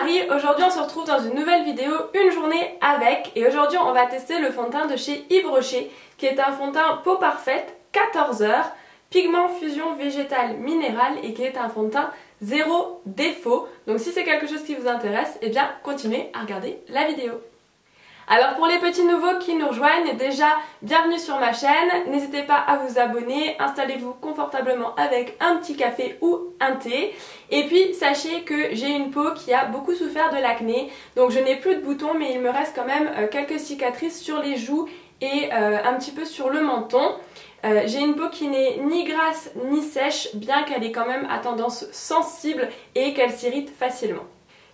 Marie, aujourd'hui on se retrouve dans une nouvelle vidéo, une journée avec, et aujourd'hui on va tester le fond de teint de chez Yves Rocher, qui est un fond de teint peau parfaite, 14 heures, pigment fusion végétal minéral et qui est un fond de teint zéro défaut. Donc si c'est quelque chose qui vous intéresse, eh bien continuez à regarder la vidéo. Alors pour les petits nouveaux qui nous rejoignent, déjà bienvenue sur ma chaîne, n'hésitez pas à vous abonner, installez-vous confortablement avec un petit café ou un thé. Et puis sachez que j'ai une peau qui a beaucoup souffert de l'acné, donc je n'ai plus de boutons mais il me reste quand même quelques cicatrices sur les joues et un petit peu sur le menton. J'ai une peau qui n'est ni grasse ni sèche, bien qu'elle ait quand même à tendance sensible et qu'elle s'irrite facilement.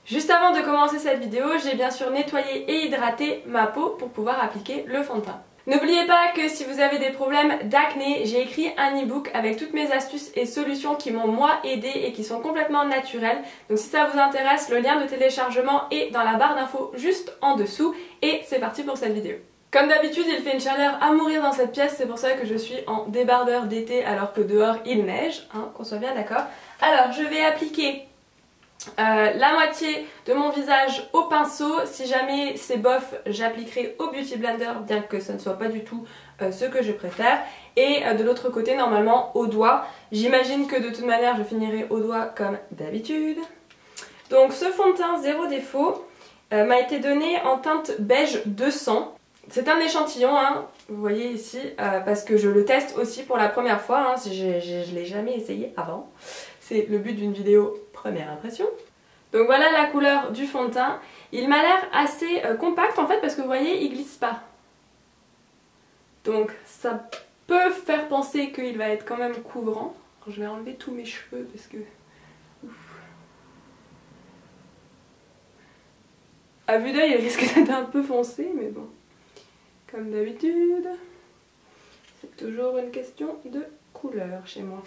Juste avant de commencer cette vidéo, j'ai bien sûr nettoyé et hydraté ma peau pour pouvoir appliquer le fond de teint. N'oubliez pas que si vous avez des problèmes d'acné, j'ai écrit un e-book avec toutes mes astuces et solutions qui m'ont moi aidé et qui sont complètement naturelles. Donc si ça vous intéresse, le lien de téléchargement est dans la barre d'infos juste en dessous. Et c'est parti pour cette vidéo. Comme d'habitude, il fait une chaleur à mourir dans cette pièce, c'est pour ça que je suis en débardeur d'été alors que dehors il neige, hein, qu'on soit bien d'accord. Alors je vais appliquer la moitié de mon visage au pinceau. Si jamais c'est bof, j'appliquerai au Beauty Blender, bien que ça ne soit pas du tout ce que je préfère. Et de l'autre côté, normalement au doigt. J'imagine que de toute manière je finirai au doigt comme d'habitude. Donc ce fond de teint zéro défaut m'a été donné en teinte beige 200. C'est un échantillon, hein, vous voyez ici, parce que je le teste aussi pour la première fois, hein, je ne l'ai jamais essayé avant. C'est le but d'une vidéo première impression. Donc voilà la couleur du fond de teint. Il m'a l'air assez compact en fait parce que vous voyez, il glisse pas. Donc ça peut faire penser qu'il va être quand même couvrant. Alors, je vais enlever tous mes cheveux parce que... Ouf. À vue d'œil, il risque d'être un peu foncé, mais bon. Comme d'habitude, c'est toujours une question de couleur chez moi.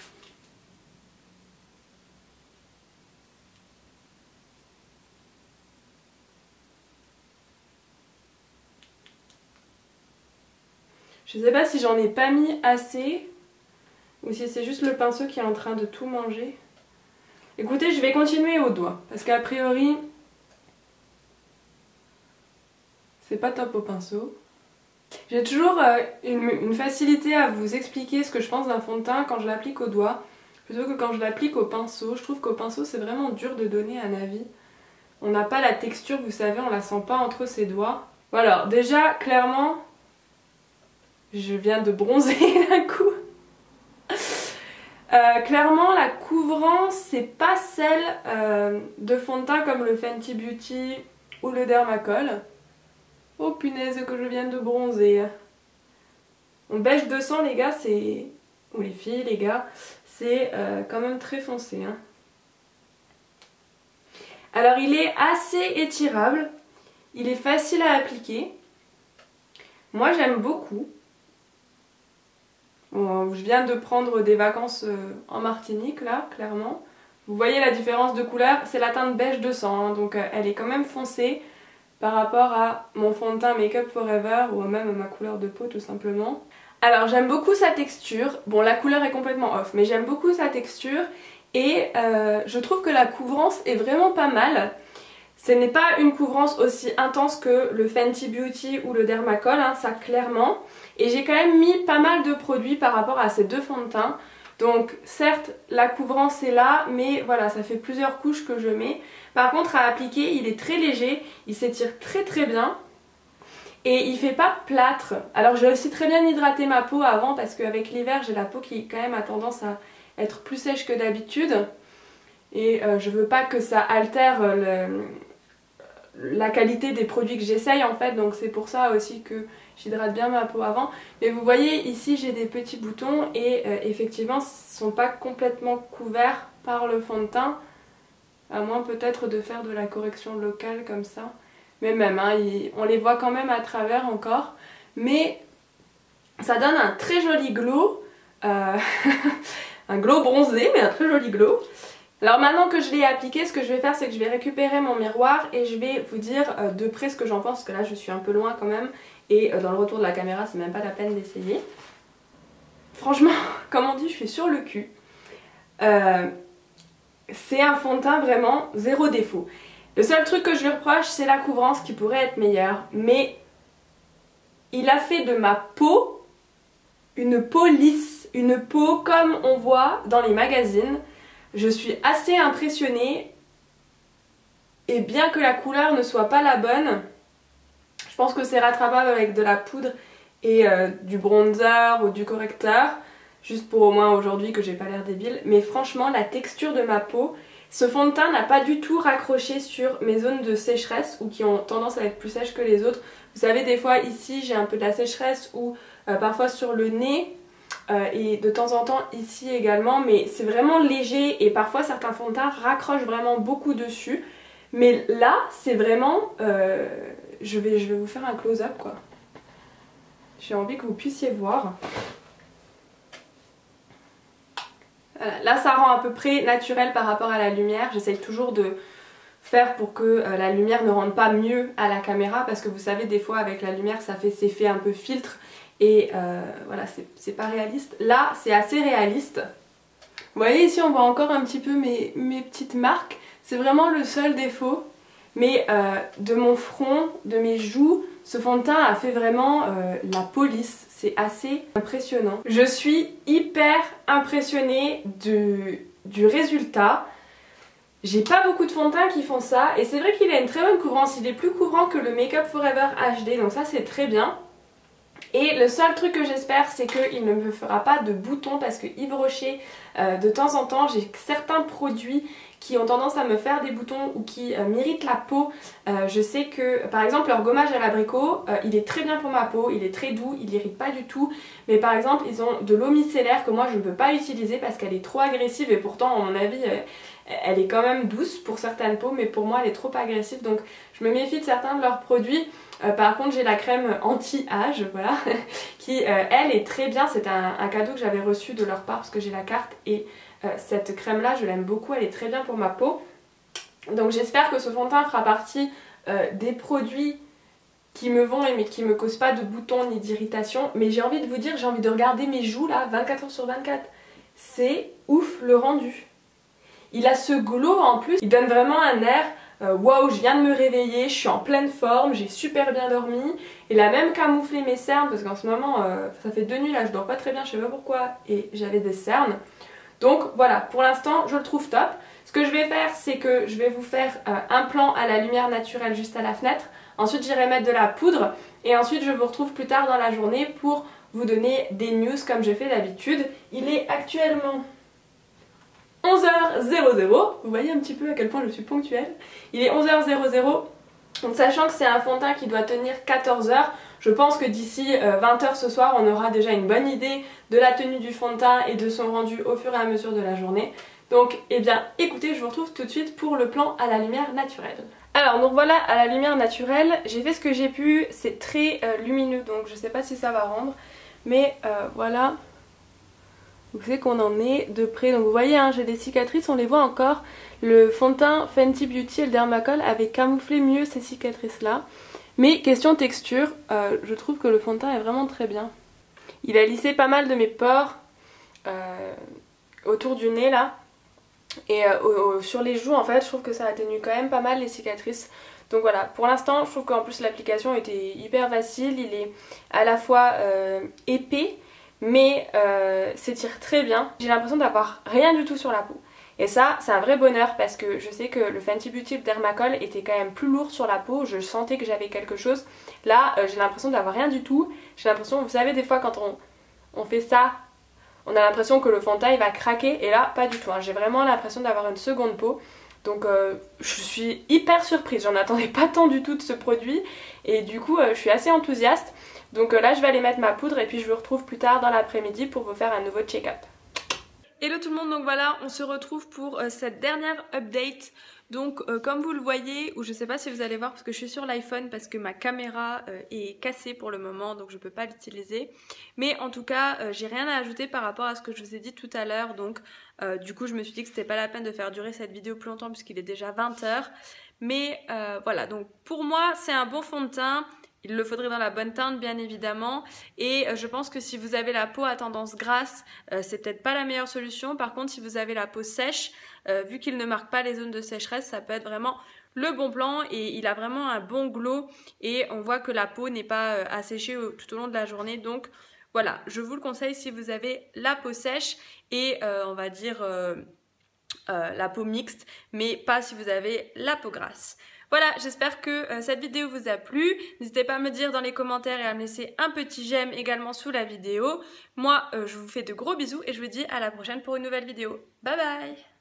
Je sais pas si j'en ai pas mis assez ou si c'est juste le pinceau qui est en train de tout manger. Écoutez, je vais continuer au doigt parce qu'a priori c'est pas top au pinceau. J'ai toujours une facilité à vous expliquer ce que je pense d'un fond de teint quand je l'applique au doigt plutôt que quand je l'applique au pinceau. Je trouve qu'au pinceau c'est vraiment dur de donner un avis. On n'a pas la texture, vous savez, on la sent pas entre ses doigts. Voilà, déjà clairement je viens de bronzer d'un coup. Clairement la couvrance c'est pas celle de fond de teint comme le Fenty Beauty ou le Dermacol. Oh punaise que je viens de bronzer. Mon beige 200 les gars, c'est... ou les filles les gars, c'est quand même très foncé. Hein. Alors il est assez étirable, il est facile à appliquer. Moi j'aime beaucoup. Bon, je viens de prendre des vacances en Martinique là, clairement. Vous voyez la différence de couleur, c'est la teinte beige 200, hein, donc elle est quand même foncée par rapport à mon fond de teint Make Up Forever ou même à ma couleur de peau tout simplement. Alors j'aime beaucoup sa texture, bon la couleur est complètement off, mais j'aime beaucoup sa texture et je trouve que la couvrance est vraiment pas mal. Ce n'est pas une couvrance aussi intense que le Fenty Beauty ou le Dermacol, hein, ça clairement. Et j'ai quand même mis pas mal de produits par rapport à ces deux fonds de teint. Donc certes la couvrance est là, mais voilà, ça fait plusieurs couches que je mets. Par contre à appliquer, il est très léger, il s'étire très très bien. Et il fait pas plâtre. Alors j'ai aussi très bien hydraté ma peau avant parce qu'avec l'hiver j'ai la peau qui quand même a tendance à être plus sèche que d'habitude. Et je veux pas que ça altère la qualité des produits que j'essaye en fait, donc c'est pour ça aussi que j'hydrate bien ma peau avant. Mais vous voyez ici j'ai des petits boutons et effectivement ils ne sont pas complètement couverts par le fond de teint, à moins peut-être de faire de la correction locale comme ça. Mais même, hein, on les voit quand même à travers encore, mais ça donne un très joli glow, un glow bronzé mais un très joli glow. Alors maintenant que je l'ai appliqué, ce que je vais faire c'est que je vais récupérer mon miroir et je vais vous dire de près ce que j'en pense, parce que là je suis un peu loin quand même et dans le retour de la caméra c'est même pas la peine d'essayer. Franchement, comme on dit, je suis sur le cul. C'est un fond de teint vraiment zéro défaut. Le seul truc que je lui reproche, c'est la couvrance qui pourrait être meilleure, mais il a fait de ma peau une peau lisse, une peau comme on voit dans les magazines. Je suis assez impressionnée et bien que la couleur ne soit pas la bonne, je pense que c'est rattrapable avec de la poudre et du bronzer ou du correcteur, juste pour au moins aujourd'hui que j'ai pas l'air débile. Mais franchement, la texture de ma peau, ce fond de teint n'a pas du tout raccroché sur mes zones de sécheresse ou qui ont tendance à être plus sèches que les autres. Vous savez, des fois ici j'ai un peu de la sécheresse ou parfois sur le nez et de temps en temps ici également, mais c'est vraiment léger et parfois certains fonds de teint raccrochent vraiment beaucoup dessus. Mais là, c'est vraiment... je vais vous faire un close-up quoi. J'ai envie que vous puissiez voir. Là ça rend à peu près naturel par rapport à la lumière. J'essaye toujours de faire pour que la lumière ne rende pas mieux à la caméra parce que vous savez des fois avec la lumière ça fait cet effet un peu filtre et voilà c'est pas réaliste. Là c'est assez réaliste. Vous voyez ici on voit encore un petit peu mes petites marques. C'est vraiment le seul défaut. Mais de mon front, de mes joues, ce fond de teint a fait vraiment la police. C'est assez impressionnant. Je suis hyper impressionnée du résultat. J'ai pas beaucoup de fond de teint qui font ça. Et c'est vrai qu'il a une très bonne couvrance. Il est plus couvrant que le Make Up Forever HD. Donc ça c'est très bien. Et le seul truc que j'espère c'est qu'il ne me fera pas de boutons parce que Yves Rocher de temps en temps j'ai certains produits qui ont tendance à me faire des boutons ou qui m'irritent la peau. Je sais que par exemple leur gommage à l'abricot il est très bien pour ma peau, il est très doux, il n'irrite pas du tout. Mais par exemple ils ont de l'eau micellaire que moi je ne peux pas utiliser parce qu'elle est trop agressive et pourtant à mon avis elle est quand même douce pour certaines peaux mais pour moi elle est trop agressive donc je me méfie de certains de leurs produits. Par contre j'ai la crème anti-âge voilà, qui elle est très bien, c'est un cadeau que j'avais reçu de leur part parce que j'ai la carte et cette crème là je l'aime beaucoup, elle est très bien pour ma peau. Donc j'espère que ce fond de teint fera partie des produits qui me vont mais qui me causent pas de boutons ni d'irritation. Mais j'ai envie de vous dire, j'ai envie de regarder mes joues là 24 heures sur 24. C'est ouf le rendu. Il a ce glow en plus, il donne vraiment un air waouh, je viens de me réveiller, je suis en pleine forme, j'ai super bien dormi. Il a même camouflé mes cernes parce qu'en ce moment ça fait 2 nuits là, je dors pas très bien, je sais pas pourquoi et j'avais des cernes. Donc voilà, pour l'instant je le trouve top. Ce que je vais faire c'est que je vais vous faire un plan à la lumière naturelle juste à la fenêtre. Ensuite j'irai mettre de la poudre et ensuite je vous retrouve plus tard dans la journée pour vous donner des news comme je fais d'habitude. Il est actuellement 11h00, vous voyez un petit peu à quel point je suis ponctuelle. Il est 11h00, donc sachant que c'est un fond de teint qui doit tenir 14 heures, je pense que d'ici 20h ce soir on aura déjà une bonne idée de la tenue du fond de teint et de son rendu au fur et à mesure de la journée. Donc eh bien écoutez, je vous retrouve tout de suite pour le plan à la lumière naturelle. Alors donc voilà, à la lumière naturelle, j'ai fait ce que j'ai pu, c'est très lumineux donc je sais pas si ça va rendre, mais voilà. Vous savez qu'on en est de près, donc vous voyez hein, j'ai des cicatrices, on les voit encore. Le fond de teint Fenty Beauty et le Dermacol avaient camouflé mieux ces cicatrices là. Mais question texture, je trouve que le fond de teint est vraiment très bien. Il a lissé pas mal de mes pores autour du nez là. Et sur les joues en fait je trouve que ça atténue quand même pas mal les cicatrices. Donc voilà, pour l'instant je trouve qu'en plus l'application était hyper facile, il est à la fois épais mais s'étire très bien. J'ai l'impression d'avoir rien du tout sur la peau. Et ça, c'est un vrai bonheur parce que je sais que le Fenty Beauty Dermacol était quand même plus lourd sur la peau. Je sentais que j'avais quelque chose. Là, j'ai l'impression d'avoir rien du tout. J'ai l'impression, vous savez, des fois quand on fait ça, on a l'impression que le fond de teint il va craquer. Et là, pas du tout. Hein. J'ai vraiment l'impression d'avoir une seconde peau. Donc je suis hyper surprise. J'en attendais pas tant du tout de ce produit. Et du coup, je suis assez enthousiaste. Donc là je vais aller mettre ma poudre et puis je vous retrouve plus tard dans l'après-midi pour vous faire un nouveau check-up. Hello tout le monde, donc voilà on se retrouve pour cette dernière update. Donc comme vous le voyez, ou je sais pas si vous allez voir parce que je suis sur l'iPhone parce que ma caméra est cassée pour le moment donc je peux pas l'utiliser. Mais en tout cas j'ai rien à ajouter par rapport à ce que je vous ai dit tout à l'heure. Donc du coup je me suis dit que c'était pas la peine de faire durer cette vidéo plus longtemps puisqu'il est déjà 20 h. Mais voilà, donc pour moi c'est un bon fond de teint. Il le faudrait dans la bonne teinte bien évidemment, et je pense que si vous avez la peau à tendance grasse, c'est peut-être pas la meilleure solution. Par contre, si vous avez la peau sèche, vu qu'il ne marque pas les zones de sécheresse, ça peut être vraiment le bon plan, et il a vraiment un bon glow et on voit que la peau n'est pas asséchée tout au long de la journée. Donc voilà, je vous le conseille si vous avez la peau sèche et on va dire la peau mixte, mais pas si vous avez la peau grasse. Voilà, j'espère que cette vidéo vous a plu. N'hésitez pas à me dire dans les commentaires et à me laisser un petit j'aime également sous la vidéo. Moi, je vous fais de gros bisous et je vous dis à la prochaine pour une nouvelle vidéo. Bye bye!